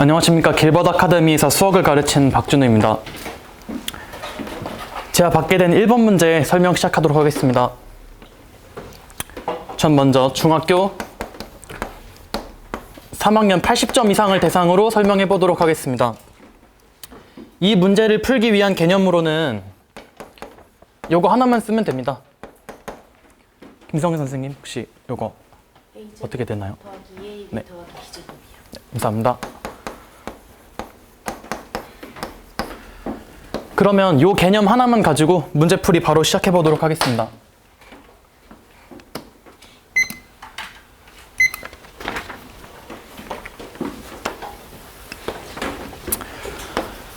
안녕하십니까. 길버드 아카데미에서 수학을 가르치는 박준우입니다. 제가 받게 된 1번 문제 설명 시작하도록 하겠습니다. 전 먼저 중학교 3학년 80점 이상을 대상으로 설명해 보도록 하겠습니다. 이 문제를 풀기 위한 개념으로는 요거 하나만 쓰면 됩니다. 김성현 선생님, 혹시 요거 어떻게 되나요? 네. 감사합니다. 그러면 요 개념 하나만 가지고 문제풀이 바로 시작해 보도록 하겠습니다.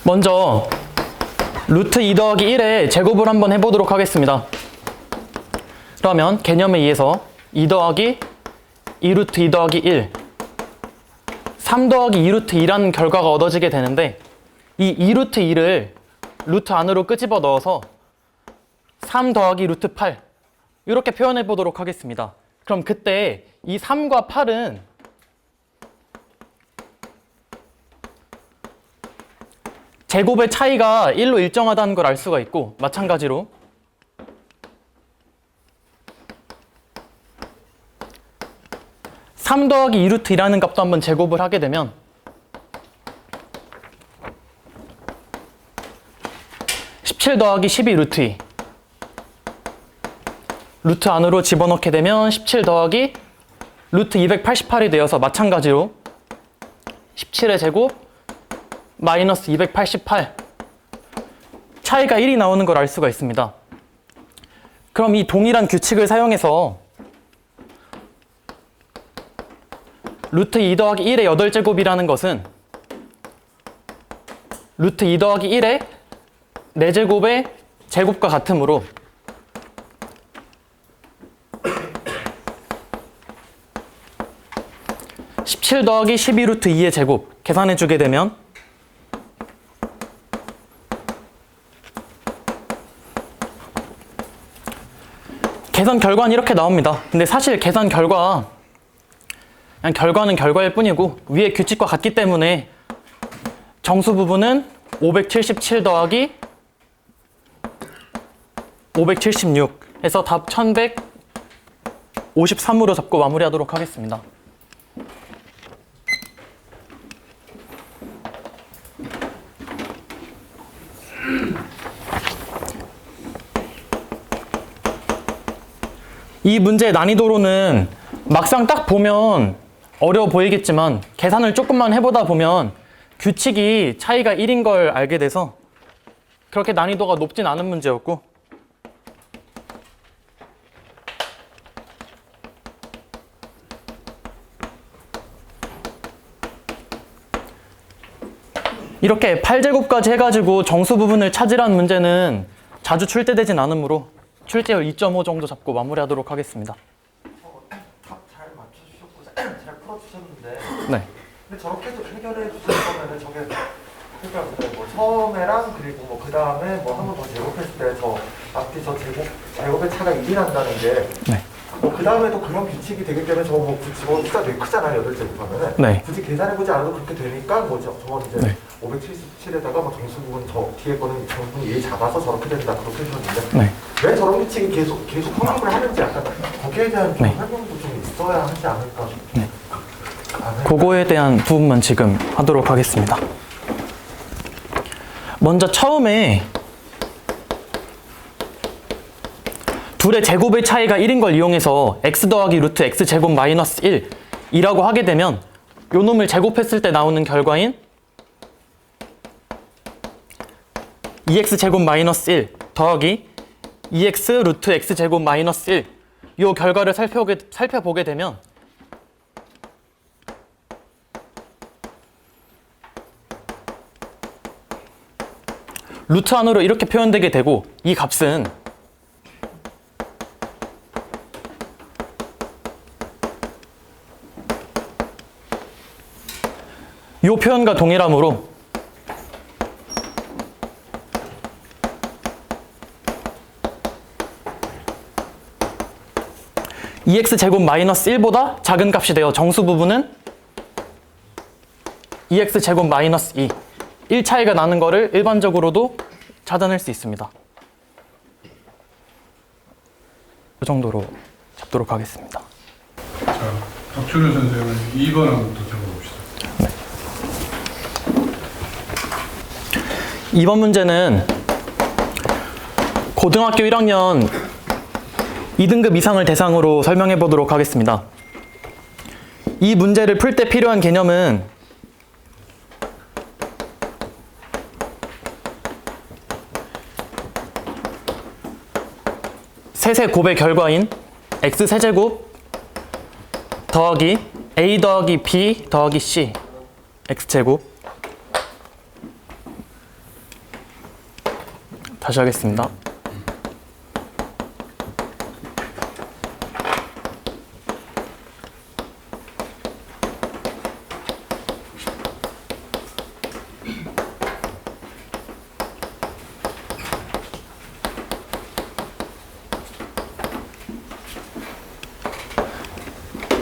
먼저 루트 2 더하기 1의 제곱을 한번 해보도록 하겠습니다. 그러면 개념에 의해서 2 더하기 2루트 2 더하기 1 3 더하기 2루트 2라는 결과가 얻어지게 되는데, 이 2루트 2를 루트 안으로 끄집어 넣어서 3 더하기 루트 8 이렇게 표현해 보도록 하겠습니다. 그럼 그때 이 3과 8은 제곱의 차이가 1로 일정하다는 걸 알 수가 있고, 마찬가지로 3 더하기 2루트 2라는 값도 한번 제곱을 하게 되면 17 더하기 12 루트 2 루트 안으로 집어넣게 되면 17 더하기 루트 288이 되어서 마찬가지로 17의 제곱 마이너스 288 차이가 1이 나오는 걸 알 수가 있습니다. 그럼 이 동일한 규칙을 사용해서 루트 2 더하기 1의 8제곱이라는 것은 루트 2 더하기 1의 4제곱의 제곱과 같으므로 (17 더하기 12 루트 2의 제곱) 계산해 주게 되면 계산 결과는 이렇게 나옵니다. 근데 사실 계산 결과 그냥 결과는 결과일 뿐이고 위의 규칙과 같기 때문에 정수 부분은 577 더하기 576 해서 답 1153으로 잡고 마무리하도록 하겠습니다. 이 문제의 난이도로는 막상 딱 보면 어려워 보이겠지만 계산을 조금만 해보다 보면 규칙이 차이가 1인 걸 알게 돼서 그렇게 난이도가 높진 않은 문제였고, 이렇게 8제곱까지 해가지고 정수 부분을 찾으라는 문제는 자주 출제되진 않으므로 출제율 2.5 정도 잡고 마무리하도록 하겠습니다. 답 잘 맞춰주셨고 잘 풀어주셨는데, 네. 근데 저렇게 해결해 주실 거면은 저게 그러니까 뭐 처음에랑 그리고 뭐 그 다음에 뭐 한 번 더 제곱했을 때 저 앞뒤 저 제곱의 차가 1이 난다는 게 네. 뭐 그 다음에도 그런 규칙이 되기 때문에 저거 뭐 굳이 숫자 되게 크잖아요. 8제곱 하면은 네. 굳이 계산해보지 않아도 그렇게 되니까 뭐 저건 이제 네. 577에다가 뭐 정수 부분 저 뒤에 거는 정수분이 얘 작아서 저렇게 된다 그렇게 해주셨는데, 네. 왜 저런 규칙이 계속 성립을 하는지 약간 거기에 대한 좀 네. 설명도 좀 있어야 하지 않을까. 네. 그거에 대한 부분만 지금 하도록 하겠습니다. 먼저 처음에 둘의 제곱의 차이가 1인 걸 이용해서 x 더하기 루트 x 제곱 마이너스 1이라고 하게 되면 요 놈을 제곱했을 때 나오는 결과인 2x 제곱 마이너스 1 더하기 2x 루트 x 제곱 마이너스 1 요 결과를 살펴보게 되면 루트 안으로 이렇게 표현되게 되고, 이 값은 이 표현과 동일하므로 2x제곱 마이너스 1보다 작은 값이 되어 정수 부분은 2x제곱 마이너스 2. 1 차이가 나는 거를 일반적으로도 찾아낼 수 있습니다. 이 정도로 잡도록 하겠습니다. 자, 박준호 선생은 2번부터 적어봅시다. 2번 문제는 고등학교 1학년 2등급 이상을 대상으로 설명해 보도록 하겠습니다. 이 문제를 풀 때 필요한 개념은 셋의 곱의 결과인 x세제곱 더하기 a 더하기 b 더하기 c x제곱. 다시 하겠습니다.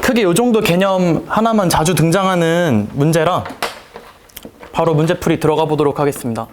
크게 이 정도 개념 하나만 자주 등장하는 문제라 바로 문제풀이 들어가 보도록 하겠습니다.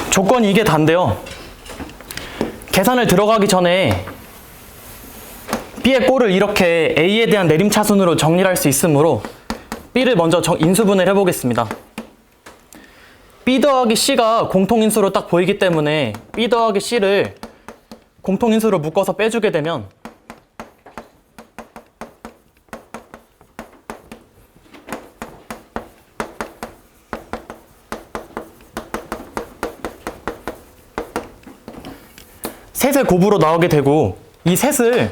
조건이 이게 다인데요. 계산을 들어가기 전에 B의 꼴을 이렇게 A에 대한 내림차순으로 정리할 수 있으므로 B를 먼저 인수분해를 해보겠습니다. B 더하기 C가 공통인수로 딱 보이기 때문에 B 더하기 C를 공통인수로 묶어서 빼주게 되면 셋의 곱으로 나오게 되고, 이 셋을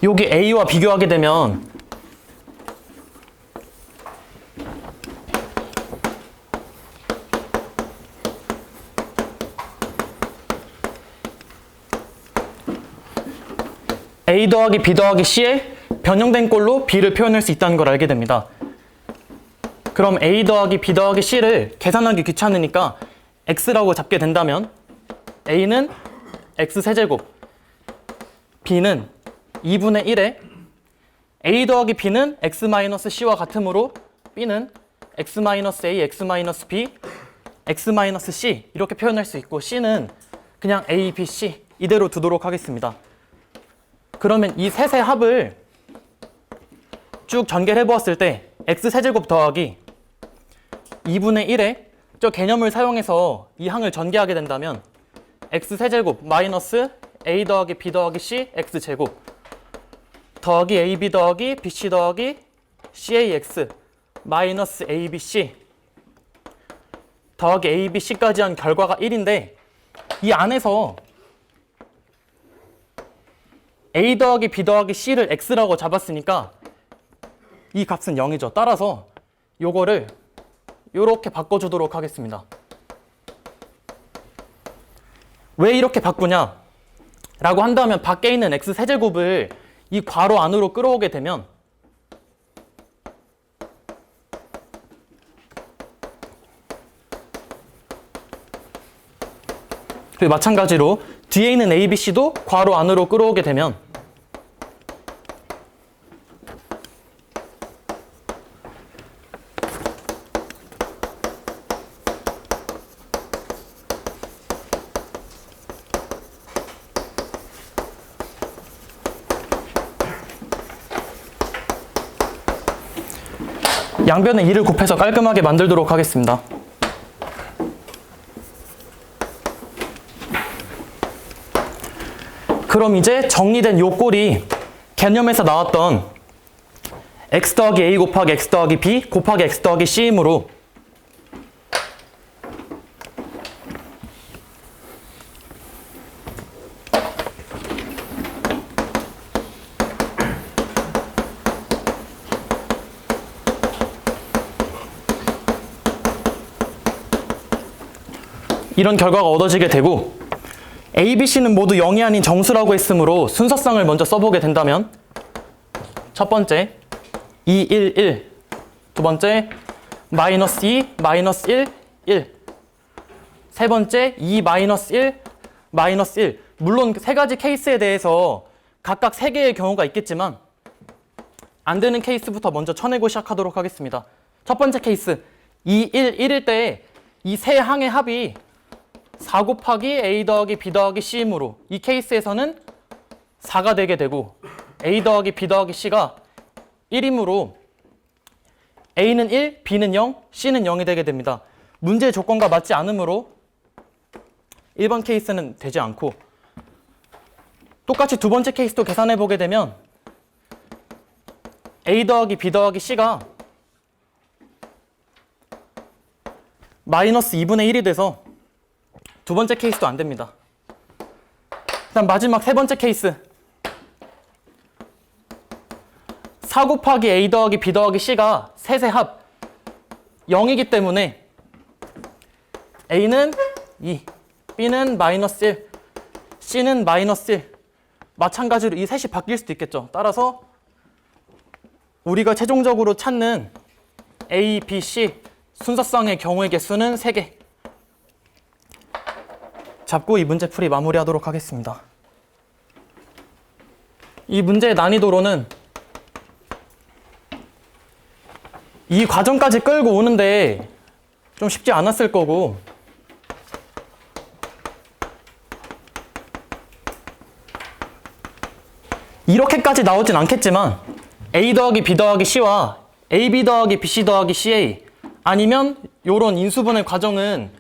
여기 A와 비교하게 되면 A 더하기 B 더하기 C의 변형된 꼴로 B를 표현할 수 있다는 걸 알게 됩니다. 그럼 A 더하기 B 더하기 C를 계산하기 귀찮으니까 X라고 잡게 된다면 A는 X세제곱, B는 2분의 1에 A 더하기 B는 X-C와 같으므로 B는 X-A, X-B, X-C 이렇게 표현할 수 있고, C는 그냥 A, B, C 이대로 두도록 하겠습니다. 그러면 이 셋의 합을 쭉 전개를 해보았을 때 X세제곱 더하기 2분의 1에 저 개념을 사용해서 이 항을 전개하게 된다면 X세제곱 마이너스 A 더하기 B 더하기 C X제곱 더하기 AB 더하기 BC 더하기 CAX 마이너스 ABC 더하기 ABC까지 한 결과가 1인데, 이 안에서 A 더하기 B 더하기 C를 X라고 잡았으니까 이 값은 0이죠. 따라서 요거를 요렇게 바꿔주도록 하겠습니다. 왜 이렇게 바꾸냐 라고 한다면 밖에 있는 X세제곱을 이 괄호 안으로 끌어오게 되면 그리고 마찬가지로 뒤에 있는 ABC도 괄호 안으로 끌어오게 되면 양변에 2를 곱해서 깔끔하게 만들도록 하겠습니다. 그럼 이제 정리된 요 꼴이 개념에서 나왔던 x 더하기 a 곱하기 x 더하기 b 곱하기 x 더하기 c이므로 이런 결과가 얻어지게 되고 A, B, C는 모두 0이 아닌 정수라고 했으므로 순서상을 먼저 써보게 된다면 첫 번째 2, 1, 1 두 번째 마이너스 2, 마이너스 1, 1 세 번째 2, 마이너스 1, 마이너스 1 물론 세 가지 케이스에 대해서 각각 세 개의 경우가 있겠지만 안 되는 케이스부터 먼저 쳐내고 시작하도록 하겠습니다. 첫 번째 케이스 2, 1, 1일 때 이 세 항의 합이 4 곱하기 A 더하기 B 더하기 C이므로 이 케이스에서는 4가 되게 되고 A 더하기 B 더하기 C가 1이므로 A는 1, B는 0, C는 0이 되게 됩니다. 문제의 조건과 맞지 않으므로 1번 케이스는 되지 않고 똑같이 두 번째 케이스도 계산해 보게 되면 A 더하기 B 더하기 C가 마이너스 2분의 1이 돼서 두 번째 케이스도 안 됩니다. 그다음 마지막 세 번째 케이스 4 곱하기 A 더하기 B 더하기 C가 셋의 합 0이기 때문에 A는 2, B는 마이너스 1, C는 마이너스 1 마찬가지로 이 셋이 바뀔 수도 있겠죠. 따라서 우리가 최종적으로 찾는 A, B, C 순서상의 경우의 개수는 3개 잡고 이 문제풀이 마무리하도록 하겠습니다. 이 문제의 난이도로는 이 과정까지 끌고 오는데 좀 쉽지 않았을 거고 이렇게까지 나오진 않겠지만 A 더하기 B 더하기 C와 AB 더하기 BC 더하기 CA 아니면 요런 인수분해 과정은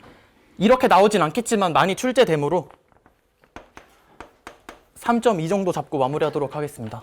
이렇게 나오진 않겠지만 많이 출제되므로 3.2 정도 잡고 마무리하도록 하겠습니다.